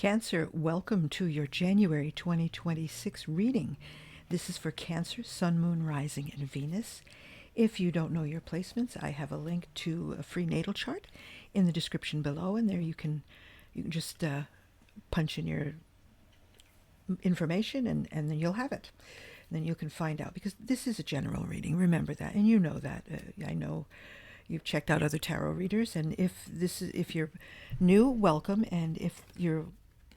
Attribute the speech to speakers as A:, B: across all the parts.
A: Cancer, welcome to your January 2026 reading. This is for Cancer, Sun, Moon, Rising, and Venus. If you don't know your placements, I have a link to a free natal chart in the description below, and there you can just punch in your information, and then you'll have it. And then you can find out, because this is a general reading. Remember that, and you know that. I know you've checked out other tarot readers, and if you're new, welcome, and if you're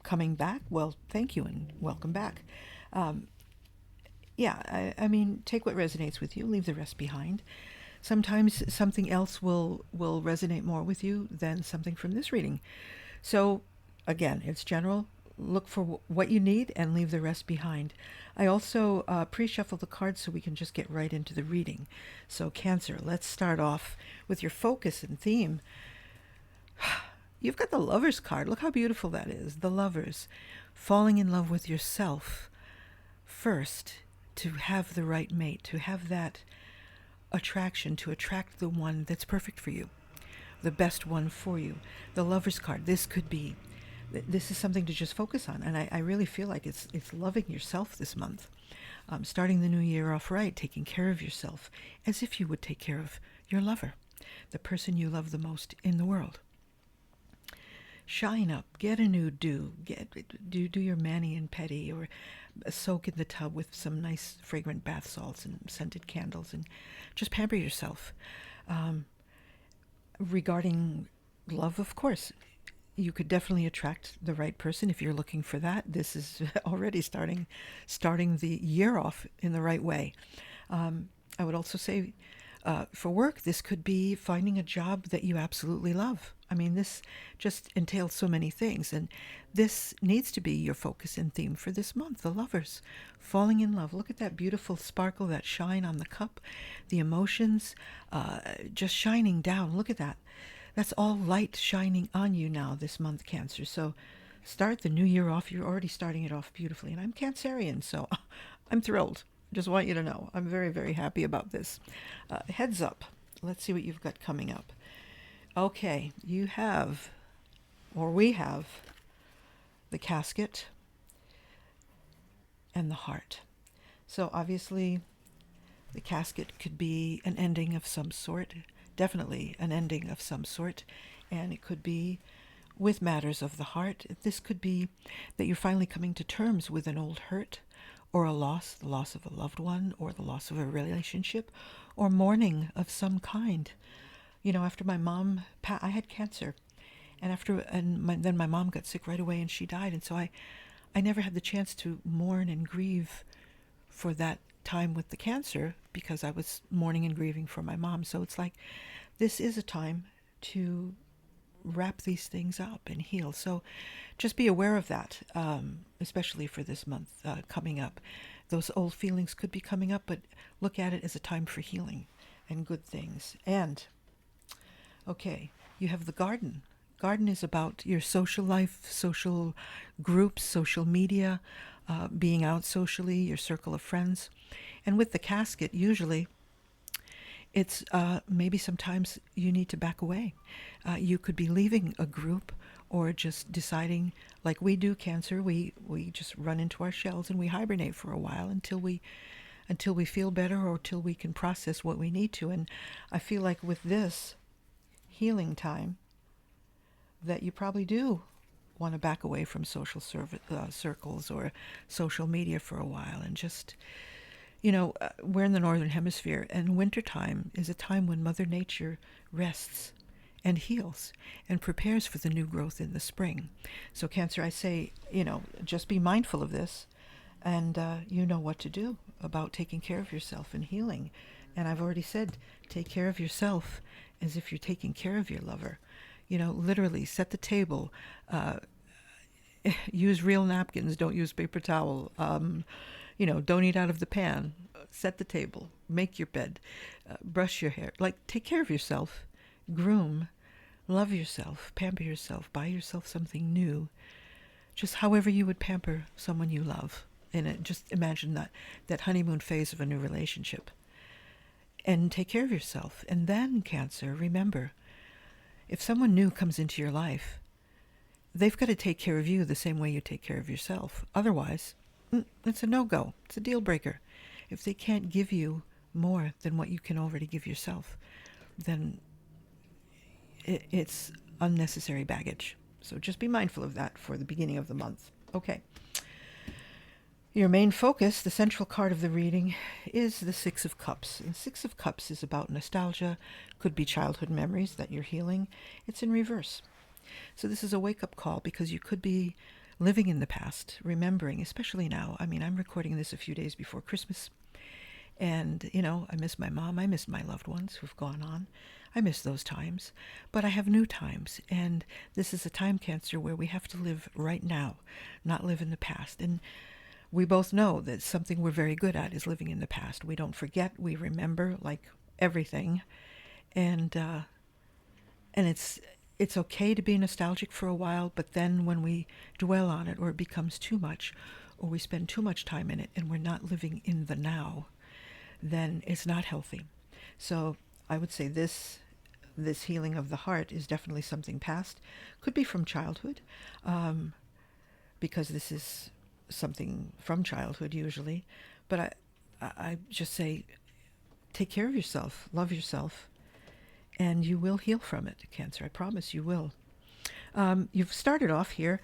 A: coming back, well, thank you and welcome back. I mean, take what resonates with you, leave the rest behind. Sometimes something else will resonate more with you than something from this reading. So again, it's general. Look for what you need and leave the rest behind. I also pre-shuffle the cards so we can just get right into the reading. So Cancer, let's start off with your focus and theme. You've got the Lovers card. Look how beautiful that is. The Lovers. Falling in love with yourself first, to have the right mate, to have that attraction, to attract the one that's perfect for you, the best one for you. The Lovers card. This is something to just focus on. And I really feel like it's loving yourself this month. Starting the new year off right, taking care of yourself as if you would take care of your lover, the person you love the most in the world. Shine up, get a new do your mani and pedi, or soak in the tub with some nice fragrant bath salts and scented candles, and just pamper yourself. Regarding love, of course, you could definitely attract the right person if you're looking for that. This is already starting the year off in the right way. I would also say, for work, this could be finding a job that you absolutely love. I mean, this just entails so many things, and this needs to be your focus and theme for this month. The Lovers, falling in love. Look at that beautiful sparkle, that shine on the cup, the emotions just shining down. Look at that. That's all light shining on you now this month, Cancer. So start the new year off. You're already starting it off beautifully, and I'm Cancerian, so I'm thrilled. Just want you to know I'm very, very happy about this. Heads up. Let's see what you've got coming up. Okay, we have the Casket and the Heart. So obviously the Casket could be an ending of some sort, definitely an ending of some sort, and it could be with matters of the heart. This could be that you're finally coming to terms with an old hurt, or a loss, the loss of a loved one, or the loss of a relationship, or mourning of some kind. You know, after my mom, I had cancer, and then my mom got sick right away, and she died, and so I never had the chance to mourn and grieve for that time with the cancer, because I was mourning and grieving for my mom. So it's like, this is a time to wrap these things up and heal. So just be aware of that, especially for this month coming up. Those old feelings could be coming up, but look at it as a time for healing and good things. And okay, you have the Garden. Garden is about your social life, social groups, social media, being out socially, your circle of friends. And with the Casket, usually it's maybe sometimes you need to back away. You could be leaving a group, or just deciding, like we do, Cancer, we just run into our shells and we hibernate for a while until we feel better, or till we can process what we need to. And I feel like with this healing time, that you probably do want to back away from social circles or social media for a while, and just, we're in the Northern Hemisphere, and wintertime is a time when Mother Nature rests and heals and prepares for the new growth in the spring. So Cancer, I say, just be mindful of this, and you know what to do about taking care of yourself and healing. And I've already said, take care of yourself as if you're taking care of your lover. Literally set the table. Use real napkins. Don't use paper towel. Don't eat out of the pan. Set the table. Make your bed. Brush your hair. Like, take care of yourself. Groom. Love yourself. Pamper yourself. Buy yourself something new. Just however you would pamper someone you love. And just imagine that honeymoon phase of a new relationship. And take care of yourself. And then, Cancer, remember, if someone new comes into your life, they've got to take care of you the same way you take care of yourself. Otherwise, it's a no-go. It's a deal breaker. If they can't give you more than what you can already give yourself, then it's unnecessary baggage. So just be mindful of that for the beginning of the month. Okay. Your main focus, the central card of the reading, is the Six of Cups. And Six of Cups is about nostalgia, could be childhood memories that you're healing. It's in reverse. So this is a wake-up call because you could be living in the past, remembering, especially now. I mean, I'm recording this a few days before Christmas. And, I miss my mom. I miss my loved ones who've gone on. I miss those times. But I have new times. And this is a time, Cancer, where we have to live right now, not live in the past. And we both know that something we're very good at is living in the past. We don't forget. We remember, like everything. And it's okay to be nostalgic for a while, but then when we dwell on it or it becomes too much, or we spend too much time in it and we're not living in the now, then it's not healthy. So I would say this healing of the heart is definitely something past. Could be from childhood, because this is something from childhood usually. But I just say, take care of yourself, love yourself, and you will heal from it, Cancer. I promise you will. You've started off here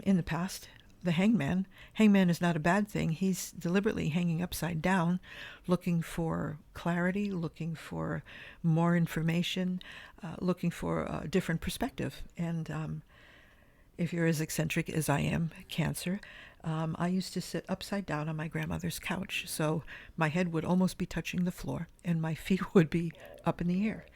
A: in the past. The hangman. Hangman is not a bad thing. He's deliberately hanging upside down, looking for clarity, looking for more information, looking for a different perspective. And if you're as eccentric as I am, Cancer, I used to sit upside down on my grandmother's couch. So my head would almost be touching the floor and my feet would be up in the air,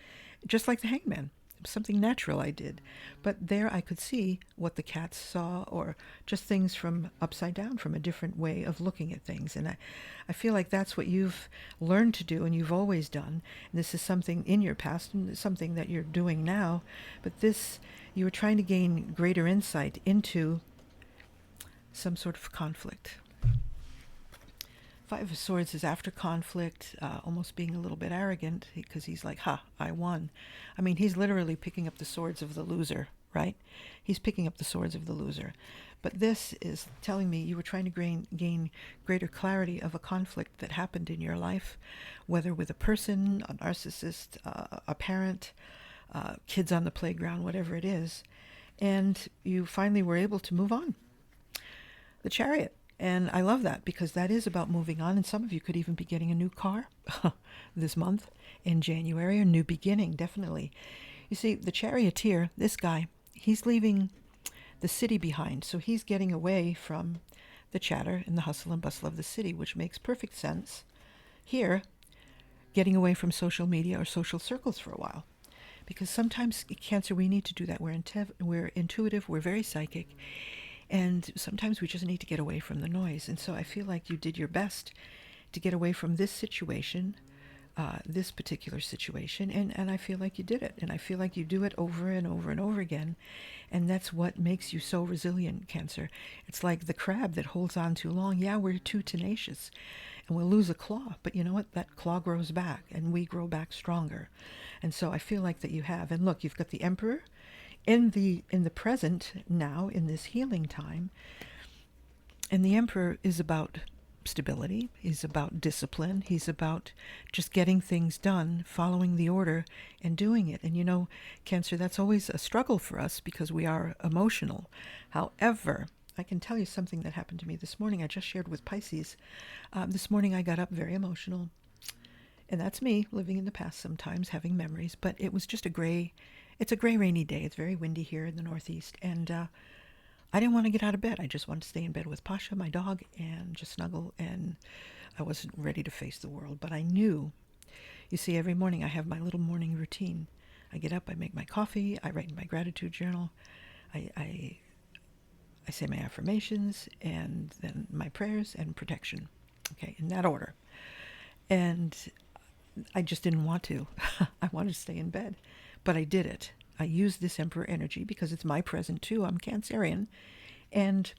A: just like the hangman. Something natural I did. But there I could see what the cats saw, or just things from upside down, from a different way of looking at things. And I feel like that's what you've learned to do and you've always done. And this is something in your past and something that you're doing now. But this, you were trying to gain greater insight into some sort of conflict. Five of Swords is after conflict, almost being a little bit arrogant because he's like, ha, I won. I mean, he's literally picking up the swords of the loser, right? He's picking up the swords of the loser. But this is telling me you were trying to gain greater clarity of a conflict that happened in your life, whether with a person, a narcissist, a parent, kids on the playground, whatever it is. And you finally were able to move on. The Chariot. And I love that because that is about moving on. And some of you could even be getting a new car this month in January, a new beginning, definitely. You see, the charioteer, this guy, he's leaving the city behind. So he's getting away from the chatter and the hustle and bustle of the city, which makes perfect sense. Here, getting away from social media or social circles for a while. Because sometimes, Cancer, we need to do that. We're intuitive, we're very psychic. And sometimes we just need to get away from the noise. And so I feel like you did your best to get away from this situation, this particular situation. And I feel like you did it. And I feel like you do it over and over and over again. And that's what makes you so resilient, Cancer. It's like the crab that holds on too long. Yeah, we're too tenacious. And we'll lose a claw. But you know what? That claw grows back. And we grow back stronger. And so I feel like that you have. And look, you've got the Emperor. In the present now, in this healing time, and the Emperor is about stability, he's about discipline, he's about just getting things done, following the order and doing it. And Cancer, that's always a struggle for us because we are emotional. However, I can tell you something that happened to me this morning. I just shared with Pisces. This morning I got up very emotional. And that's me living in the past sometimes, having memories, but it was just it's a gray, rainy day. It's very windy here in the Northeast. And I didn't want to get out of bed. I just wanted to stay in bed with Pasha, my dog, and just snuggle. And I wasn't ready to face the world. But I knew, you see, every morning I have my little morning routine. I get up, I make my coffee, I write in my gratitude journal, I say my affirmations, and then my prayers and protection. Okay, in that order. And I just didn't want to. I wanted to stay in bed. But I did it. I used this Emperor energy because it's my present too. I'm Cancerian. And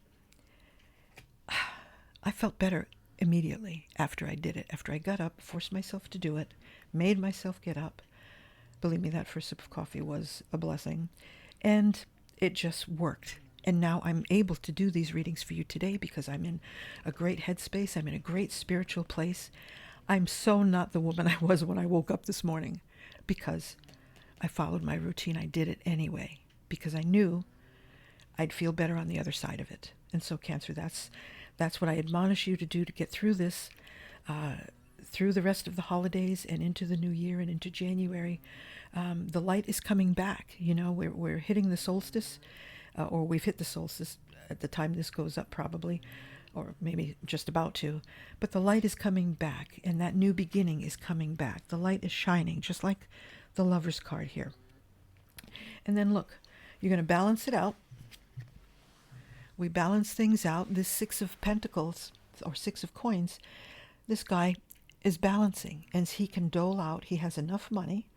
A: I felt better immediately after I did it. After I got up, forced myself to do it, made myself get up. Believe me, that first sip of coffee was a blessing. And it just worked. And now I'm able to do these readings for you today because I'm in a great headspace. I'm in a great spiritual place. I'm so not the woman I was when I woke up this morning because I followed my routine. I did it anyway because I knew I'd feel better on the other side of it. And so, Cancer, that's what I admonish you to do to get through this, through the rest of the holidays and into the new year and into January. The light is coming back. You know, we're hitting the solstice, or we've hit the solstice at the time this goes up probably, or maybe just about to. But the light is coming back, and that new beginning is coming back. The light is shining, just like the Lover's card here. And then look, you're going to balance it out. We balance things out. This Six of Pentacles, or Six of Coins, this guy is balancing, and he can dole out. He has enough money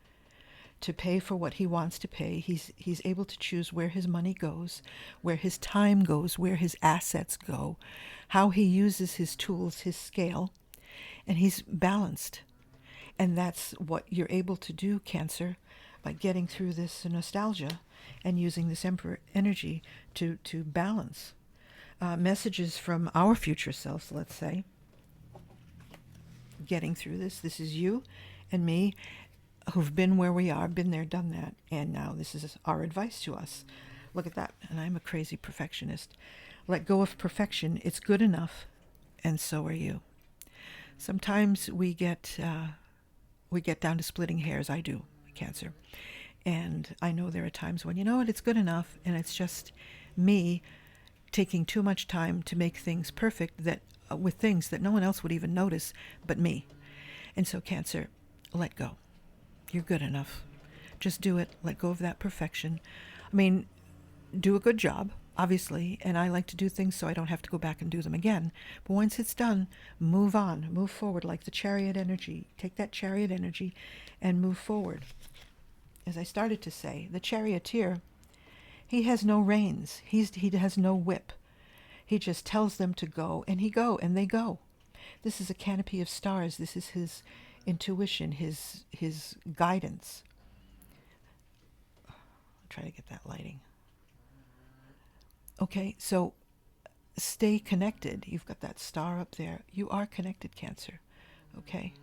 A: to pay for what he wants to pay. He's able to choose where his money goes, where his time goes, where his assets go, how he uses his tools, his scale, and he's balanced. And that's what you're able to do, Cancer, by getting through this nostalgia and using this Emperor energy to balance. Messages from our future selves, let's say, getting through this. This is you and me who've been where we are, been there, done that, and now this is our advice to us. Look at that. And I'm a crazy perfectionist. Let go of perfection. It's good enough, and so are you. Sometimes we get down to splitting hairs. I do, Cancer. And I know there are times when, you know what, it's good enough, and it's just me taking too much time to make things perfect, that with things that no one else would even notice but me. And so, Cancer, let go. You're good enough. Just do it. Let go of that perfection. I mean, do a good job, obviously, and I like to do things so I don't have to go back and do them again. But once it's done, move on, move forward, like the Chariot energy. Take that Chariot energy and move forward. As I started to say, the charioteer, he has no reins. He has no whip. He just tells them to go, and they go. This is a canopy of stars. This is his intuition, his guidance. I'll try to get that lighting. Okay, so stay connected. You've got that star up there. You are connected, Cancer. Okay?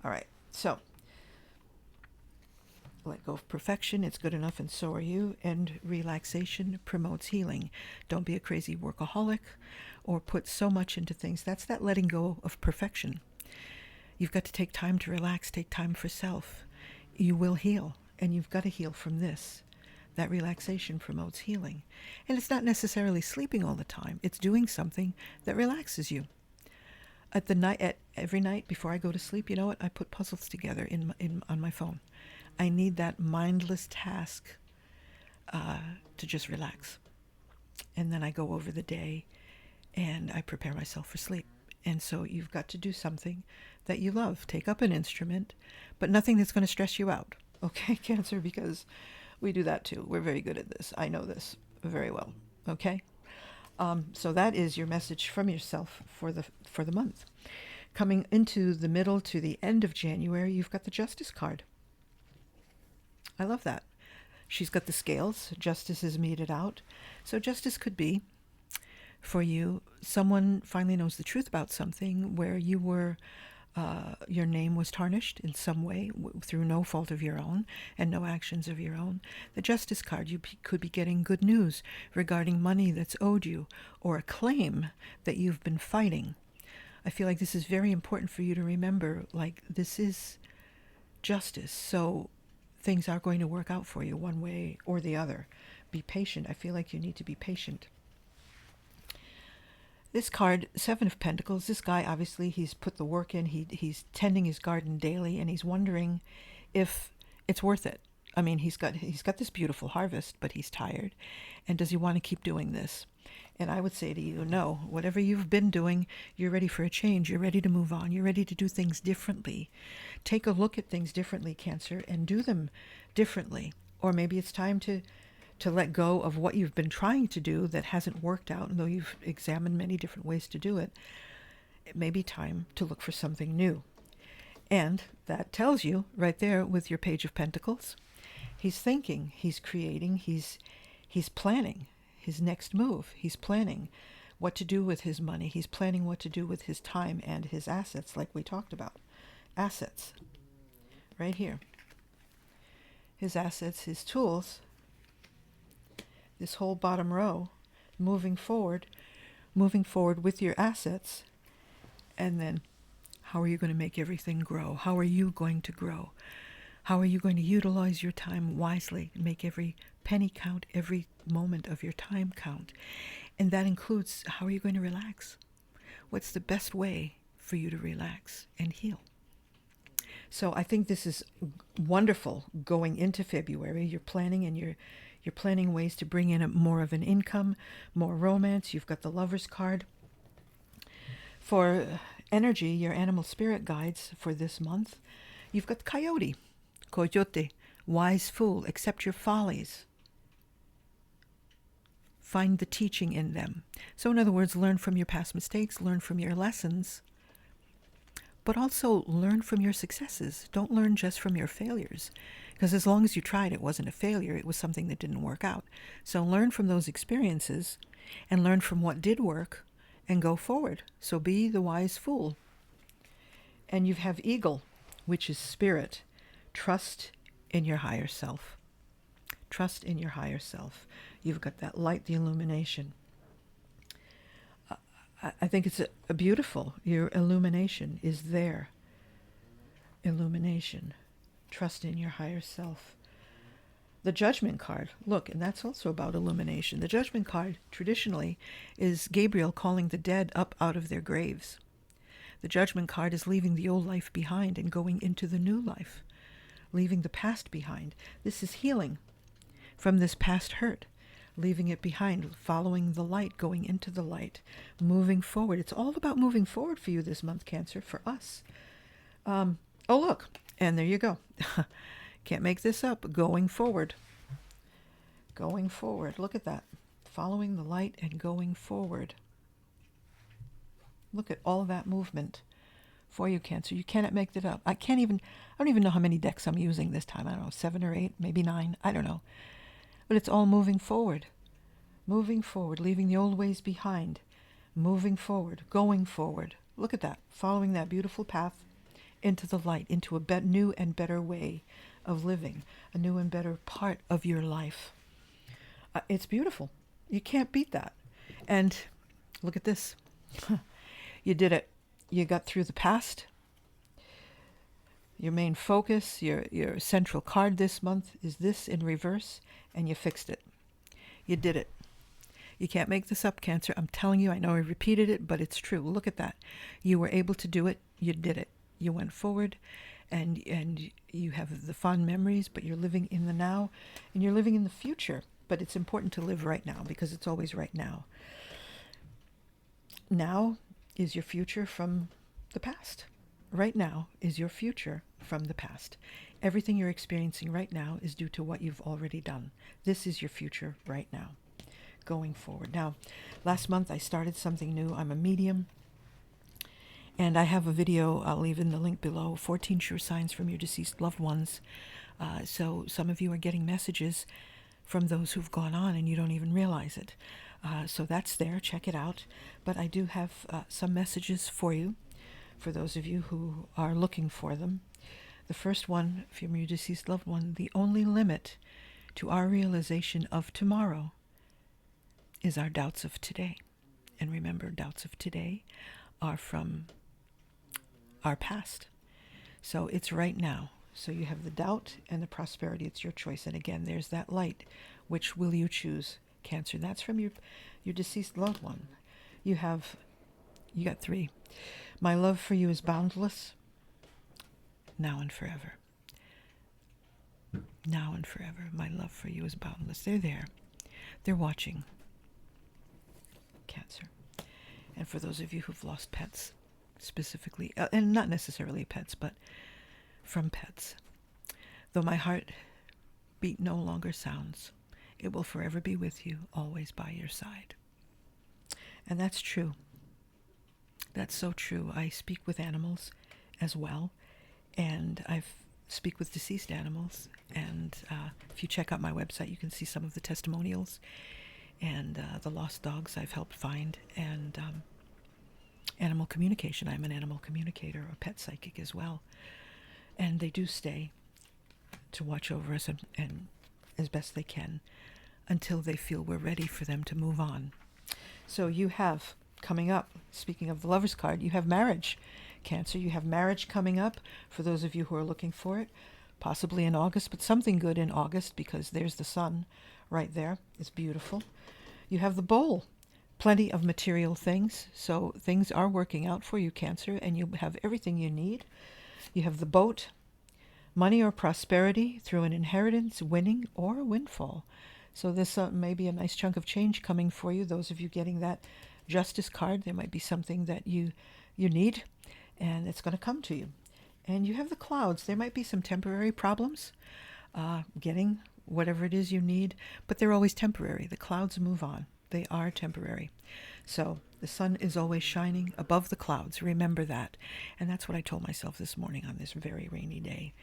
A: All right, so let go of perfection. It's good enough, and so are you. And relaxation promotes healing. Don't be a crazy workaholic or put so much into things. That's that letting go of perfection. You've got to take time to relax, take time for self. You will heal, and you've got to heal from this. That relaxation promotes healing. And it's not necessarily sleeping all the time. It's doing something that relaxes you. Every night before I go to sleep, you know what? I put puzzles together on my phone. I need that mindless task to just relax. And then I go over the day and I prepare myself for sleep. And so you've got to do something that you love. Take up an instrument, but nothing that's going to stress you out. Okay, Cancer, because we do that too. We're very good at this. I know this very well. Okay? So that is your message from yourself for the month. Coming into the middle to the end of January, you've got the Justice card. I love that. She's got the scales. Justice is meted out. So justice could be, for you, someone finally knows the truth about something where you were, your name was tarnished in some way through no fault of your own and no actions of your own. The Justice card, you could be getting good news regarding money that's owed you or a claim that you've been fighting. I feel like this is very important for you to remember, like this is justice. So things are going to work out for you one way or the other. Be patient. I feel like you need to be patient. This card, Seven of Pentacles, this guy, obviously, he's put the work in. He's tending his garden daily, and he's wondering if it's worth it. I mean, he's got this beautiful harvest, but he's tired. And does he want to keep doing this? And I would say to you, no. Whatever you've been doing, you're ready for a change. You're ready to move on. You're ready to do things differently. Take a look at things differently, Cancer, and do them differently. Or maybe it's time to let go of what you've been trying to do that hasn't worked out, and though you've examined many different ways to do it, it may be time to look for something new. And that tells you right there with your Page of Pentacles, he's thinking, he's creating, he's He's planning his next move. He's planning what to do with his money. He's planning what to do with his time and his assets, like we talked about. Assets, right here. His assets, his tools, this whole bottom row, moving forward with your assets. And then how are you going to make everything grow? How are you going to grow? How are you going to utilize your time wisely and make every penny count, every moment of your time count? And that includes, how are you going to relax? What's the best way for you to relax and heal? So I think this is wonderful going into February. You're planning, and you're planning ways to bring in more of an income, more romance. You've got the Lover's card. For energy, your animal spirit guides for this month, you've got Coyote, Coyote, wise fool, accept your follies. Find the teaching in them. So in other words, learn from your past mistakes, learn from your lessons, but also learn from your successes. Don't learn just from your failures, because as long as you tried, it wasn't a failure, it was something that didn't work out. So learn from those experiences and learn from what did work and go forward. So be the wise fool. And you have Eagle, which is spirit. Trust in your higher self. Trust in your higher self. You've got that light, the illumination. I think it's a beautiful, your illumination is there. Illumination. Trust in your higher self. The Judgment card, look, and that's also about illumination. The Judgment card, traditionally, is Gabriel calling the dead up out of their graves. The Judgment card is leaving the old life behind and going into the new life, leaving the past behind. This is healing from this past hurt, leaving it behind, following the light, going into the light, moving forward. It's all about moving forward for you this month, Cancer, for us. Oh, look, and there you go. Can't make this up. Going forward. Going forward. Look at that. Following the light and going forward. Look at all that movement for you, Cancer. You cannot make that up. I don't even know how many decks I'm using this time. I don't know, 7 or 8, maybe 9. I don't know. But it's all moving forward. Moving forward, leaving the old ways behind. Moving forward, going forward. Look at that. Following that beautiful path into the light, into a new and better way of living, a new and better part of your life. It's beautiful. You can't beat that. And look at this. You did it. You got through the past. Your main focus, your central card this month is this in reverse, and you fixed it. You did it. You can't make this up, Cancer. I'm telling you, I know I repeated it, but it's true. Look at that. You were able to do it. You did it. You went forward, and you have the fond memories, but you're living in the now, and you're living in the future. But it's important to live right now, because it's always right now. Now is your future from the past. Right now is your future from the past. Everything you're experiencing right now is due to what you've already done. This is your future right now, going forward. Now, last month I started something new. I'm a medium. And I have a video, I'll leave in the link below, 14 sure signs from your deceased loved ones. So some of you are getting messages from those who've gone on and you don't even realize it. So that's there, check it out. But I do have some messages for you, for those of you who are looking for them. The first one from your deceased loved one: the only limit to our realization of tomorrow is our doubts of today. And remember, doubts of today are from our past. So it's right now. So you have the doubt and the prosperity. It's your choice. And again, there's that light. Which will you choose, Cancer? That's from your deceased loved one. You got 3. My love for you is boundless, now and forever. Now and forever. My love for you is boundless. They're there. They're watching, Cancer. And for those of you who've lost pets, specifically, and not necessarily pets, but from pets, though my heart beat no longer sounds, it will forever be with you, always by your side. And that's true. That's so true. I speak with animals as well, and I speak with deceased animals, and if you check out my website, you can see some of the testimonials and the lost dogs I've helped find, and animal communication. I'm an animal communicator, a pet psychic as well. And they do stay to watch over us and as best they can until they feel we're ready for them to move on. So you have coming up, speaking of the Lover's card, you have marriage, Cancer. You have marriage coming up for those of you who are looking for it, possibly in August, but something good in August because there's the sun right there. It's beautiful. You have the Bowl, plenty of material things, so things are working out for you, Cancer, and you have everything you need. You have the Boat, money or prosperity through an inheritance, winning, or a windfall. So this may be a nice chunk of change coming for you. Those of you getting that Justice card, there might be something that you need, and it's going to come to you. And you have the Clouds. There might be some temporary problems getting whatever it is you need, but they're always temporary. The clouds move on. They are temporary. So the sun is always shining above the clouds. Remember that. And that's what I told myself this morning on this very rainy day.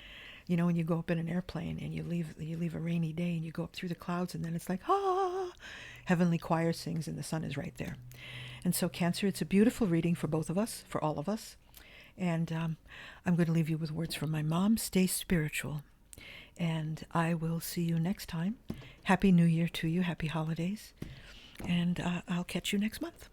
A: You know, when you go up in an airplane and you leave a rainy day and you go up through the clouds, and then it's like, heavenly choir sings and the sun is right there. And so Cancer, it's a beautiful reading for both of us, for all of us. And I'm going to leave you with words from my mom. Stay spiritual. And I will see you next time. Happy New Year to you. Happy holidays. And I'll catch you next month.